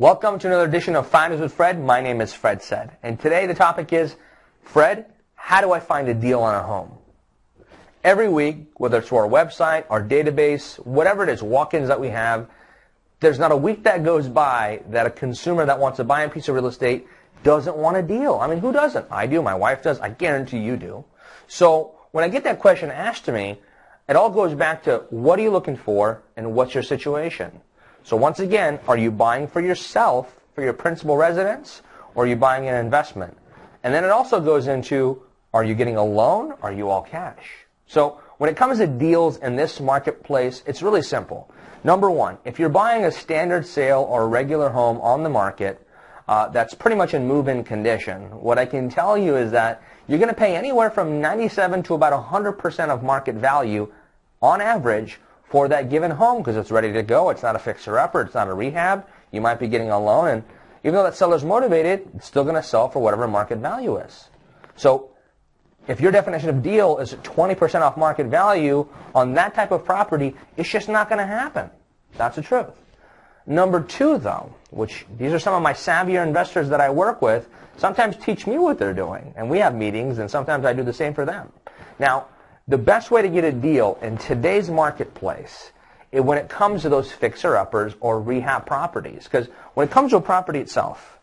Welcome to another edition of Fridays with Fred. My name is Fred Said. And today the topic is, Fred, how do I find a deal on a home? Every week, whether it's through our website, our database, whatever it is, walk-ins that we have, there's not a week that goes by that a consumer that wants to buy a piece of real estate doesn't want a deal. I mean, who doesn't? I do. My wife does. I guarantee you do. So when I get that question asked to me, it all goes back to what are you looking for and what's your situation? So once again, are you buying for yourself, for your principal residence, or are you buying an investment? And then it also goes into, are you getting a loan? Are you all cash? So when it comes to deals in this marketplace, it's really simple. Number one, if you're buying a standard sale or a regular home on the market that's pretty much in move-in condition, what I can tell you is that you're going to pay anywhere from 97 to about 100% of market value on average for that given home because it's ready to go. It's not a fixer-upper. It's not a rehab. You might be getting a loan, and even though that seller's motivated, it's still going to sell for whatever market value is. So if your definition of deal is 20% off market value on that type of property, it's just not going to happen. That's the truth. Number two, though, which these are some of my savvier investors that I work with, sometimes teach me what they're doing, and we have meetings, and sometimes I do the same for them. Now, the best way to get a deal in today's marketplace is when it comes to those fixer-uppers or rehab properties. Because when it comes to a property itself,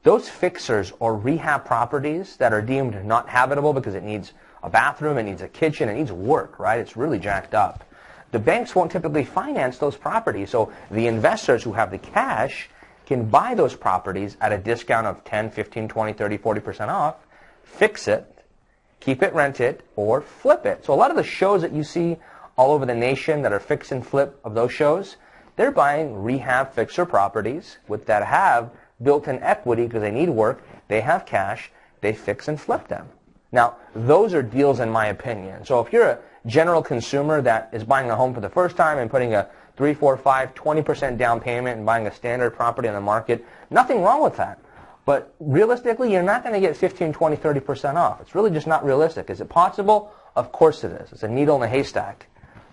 those fixers or rehab properties that are deemed not habitable because it needs a bathroom, it needs a kitchen, it needs work, right? It's really jacked up. The banks won't typically finance those properties. So the investors who have the cash can buy those properties at a discount of 10, 15, 20, 30, 40% off, fix it, keep it rented, or flip it. So a lot of the shows that you see all over the nation that are fix and flip of those shows, they're buying rehab fixer properties that have built-in equity because they need work, they have cash, they fix and flip them. Now, those are deals in my opinion. So if you're a general consumer that is buying a home for the first time and putting a 3, 4, 5, 20% down payment and buying a standard property on the market, nothing wrong with that. But realistically, you're not going to get 15, 20, 30% off. It's really just not realistic. Is it possible? Of course it is. It's a needle in a haystack,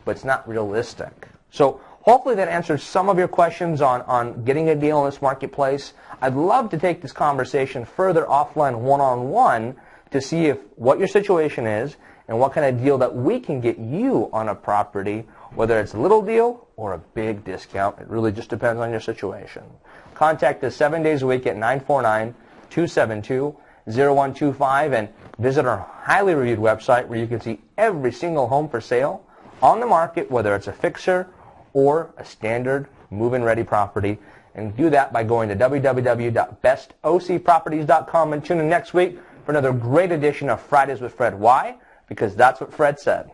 but it's not realistic. So hopefully that answers some of your questions on getting a deal in this marketplace. I'd love to take this conversation further offline one-on-one to see what your situation is and what kind of deal that we can get you on a property, whether it's a little deal or a big discount. It really just depends on your situation. Contact us 7 days a week at 949-272-0125 and visit our highly reviewed website where you can see every single home for sale on the market, whether it's a fixer or a standard move-in ready property. And do that by going to www.bestocproperties.com and tune in next week for another great edition of Fridays with Fred. Why? Because that's what Fred said.